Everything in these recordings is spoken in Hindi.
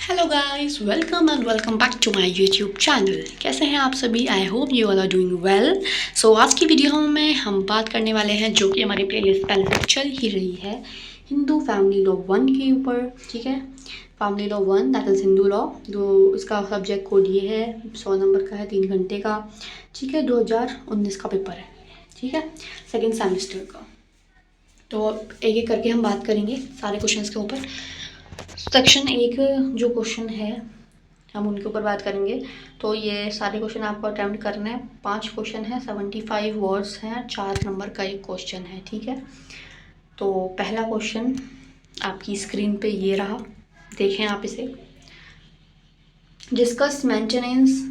Hello guys, welcome and welcome back to my YouTube channel. कैसे हैं आप सभी? I hope you all are doing well. So आज की वीडियो में हम बात करने वाले हैं, जो कि हमारी प्लेलिस्ट पहले से चल ही रही है, हिंदू फैमिली लॉ 1 के ऊपर। ठीक है, family law 1 that is Hindu law. जो इसका सब्जेक्ट कोड ये है, 100 नंबर का है, 3 घंटे का। ठीक है, 2019 का पेपर है। ठीक है, सेकेंड सेमेस्टर का। तो एक एक करके हम बात करेंगे सारे क्वेश्चंस के ऊपर। सेक्शन 1 जो क्वेश्चन है हम उनके ऊपर बात करेंगे। तो ये सारे क्वेश्चन आपको अटेम्प्ट करना है। 5 क्वेश्चन है, 75 वर्ड्स हैं, 4 नंबर का एक क्वेश्चन है। ठीक है, तो पहला क्वेश्चन आपकी स्क्रीन पे ये रहा, देखें आप इसे। Discuss maintenance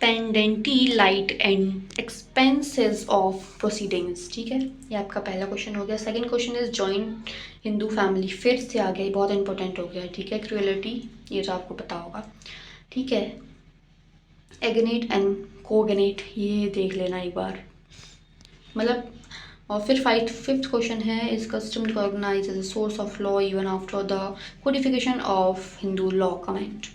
pendente lite and expenses of proceedings. ठीक है, ये आपका पहला क्वेश्चन हो गया। Second question is joint Hindu family, फिर से आ गया, बहुत इंपॉर्टेंट हो गया। ठीक है, क्रुएलिटी, ये तो आपको पता होगा। ठीक है, एगनेट एंड कोगनेट, ये देख लेना एक बार, मतलब। और फिर फिफ्थ क्वेश्चन है, is custom recognise as a source of law even after the codification of Hindu law comment.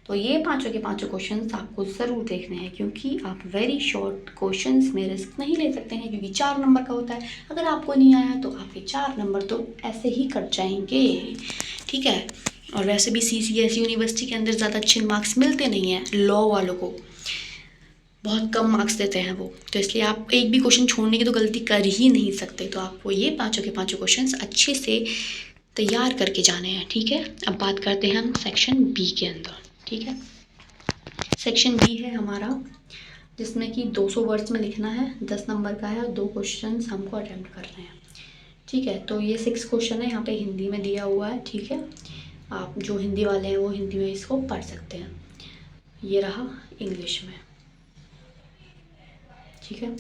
तो ये पांचों के पांचों क्वेश्चंस आपको ज़रूर देखने हैं, क्योंकि आप वेरी शॉर्ट क्वेश्चंस में रिस्क नहीं ले सकते हैं, क्योंकि 4 नंबर का होता है। अगर आपको नहीं आया तो आपके 4 नंबर तो ऐसे ही कट जाएंगे। ठीक है, और वैसे भी CCSE यूनिवर्सिटी के अंदर ज़्यादा अच्छे मार्क्स मिलते नहीं हैं, लॉ वालों को बहुत कम मार्क्स देते हैं वो। तो इसलिए आप एक भी क्वेश्चन छोड़ने की तो गलती कर ही नहीं सकते। तो आपको ये पांचों के पांचों क्वेश्चंस अच्छे से तैयार करके जाने हैं। ठीक है, अब बात करते हैं हम सेक्शन बी के अंदर। ठीक है, सेक्शन बी है हमारा, जिसमें कि 200 वर्ड्स में लिखना है, 10 नंबर का है और 2 क्वेश्चन हमको अटेम्प्ट करने हैं। ठीक है, तो ये 6 क्वेश्चन है, यहाँ पे हिंदी में दिया हुआ है। ठीक है, आप जो हिंदी वाले हैं वो हिंदी में इसको पढ़ सकते हैं। ये रहा इंग्लिश में। ठीक है,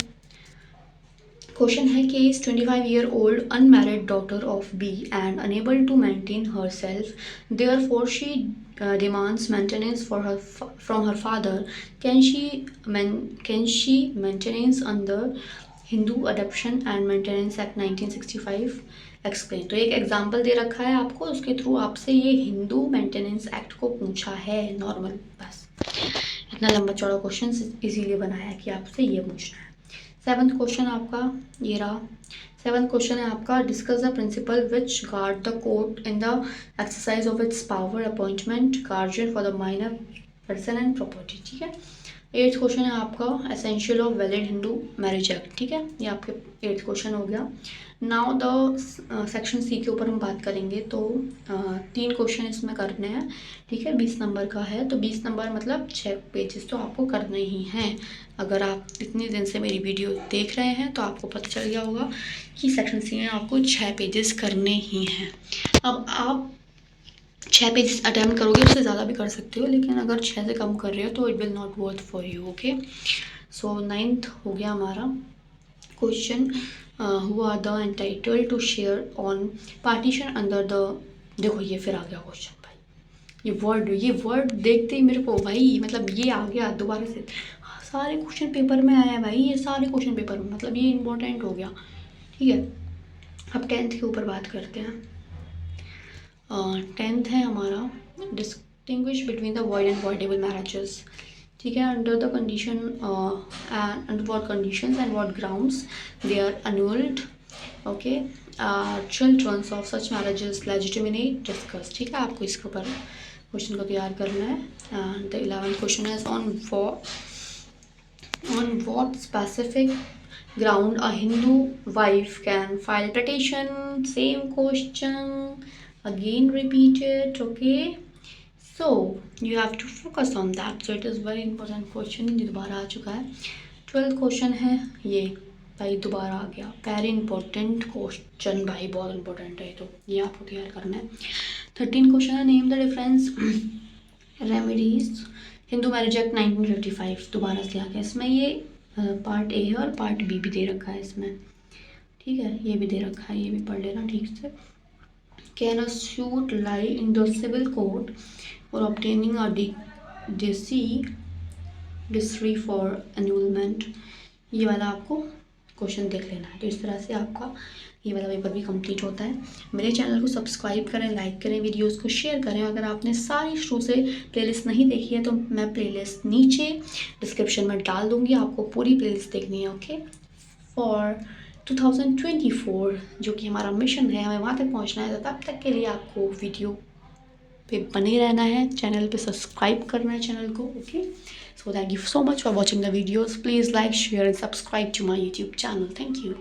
क्वेश्चन है कि is 25-year-old unmarried daughter of B and unable to maintain herself, therefore she demands maintenance for from her father. Can she maintenance under Hindu Adoption and Maintenance Act 1965? Explain. तो एक एग्जाम्पल दे रखा है आपको, उसके थ्रू आपसे ये हिंदू मेंटेनेंस एक्ट को पूछा है, नॉर्मल। बस इतना लंबा चौड़ा क्वेश्चन इसीलिए बनाया है कि आपसे ये पूछना है। 7th क्वेश्चन आपका ये रहा। 7th क्वेश्चन है आपका, discuss the principal which guard the court in the exercise of its power, appointment, guardian for the minor person and property. ठीक है, 8th क्वेश्चन है आपका, essential of valid Hindu marriage act. ठीक है, ये आपके 8th क्वेश्चन हो गया। नाउ द सेक्शन सी के ऊपर हम बात करेंगे। तो 3 क्वेश्चन इसमें करने हैं। ठीक है, 20 नंबर का है, तो 20 नंबर मतलब 6 पेजेस तो आपको करने ही हैं। अगर आप इतने दिन से मेरी वीडियो देख रहे हैं तो आपको पता चल गया होगा कि सेक्शन सी में आपको 6 पेजेस करने ही हैं। अब आप 6 पेजेस अटैम्प्ट करोगे, उससे ज़्यादा भी कर सकते हो, लेकिन अगर 6 से कम कर रहे हो तो it will not worth for you. Okay, so 9th हो गया हमारा question, who are the entitled to share on partition under the. देखो ये फिर आ गया क्वेश्चन भाई, ये वर्ड देखते ही मेरे को भाई, मतलब ये आ गया दोबारा से। सारे क्वेश्चन पेपर में आया है भाई, ये सारे क्वेश्चन पेपर में, मतलब ये इम्पोर्टेंट हो गया। ठीक है, अब 10th के ऊपर बात करते हैं। 10th है हमारा, distinguish between the void and voidable marriages. ठीक है, under the condition under what conditions and what grounds they are annulled. Okay, children of such marriages legitimate, discuss. ठीक है, आपको इसके ऊपर क्वेश्चन को तैयार करना है। And the 11th question is on what specific ground a Hindu wife can file petition? Same question, again repeated. Okay, so you have to focus on that. So it is very important question, ये दोबारा आ चुका है। 12th क्वेश्चन है ये भाई, दोबारा आ गया, वेरी इंपॉर्टेंट क्वेश्चन भाई, बहुत इंपॉर्टेंट है, तो ये आपको तैयार करना है। 13 क्वेश्चन है, name the difference remedies Hindu marriage act 1955, दोबारा से आ गया। इसमें ये पार्ट ए है और पार्ट बी भी दे रखा है इसमें। ठीक है, ये भी दे रखा है, ये भी पढ़ लेना ठीक से। Can a suit lie in the civil court for obtaining a decree for annulment, ये वाला आपको क्वेश्चन देख लेना है। तो इस तरह से आपका ये वाला पेपर भी कंप्लीट होता है। मेरे चैनल को सब्सक्राइब करें, लाइक करें, वीडियोस को शेयर करें। अगर आपने सारी शुरू से प्लेलिस्ट नहीं देखी है तो मैं प्लेलिस्ट नीचे डिस्क्रिप्शन में डाल दूँगी, आपको पूरी प्लेलिस्ट देखनी है। ओके, फॉर 2024 जो कि हमारा मिशन है, हमें वहाँ तक पहुँचना है। तो तब तक के लिए आपको वीडियो पे बने रहना है, चैनल पे सब्सक्राइब करना है चैनल को। Okay, so thank you so much for watching the videos. Please like, share and subscribe to my YouTube channel. Thank you.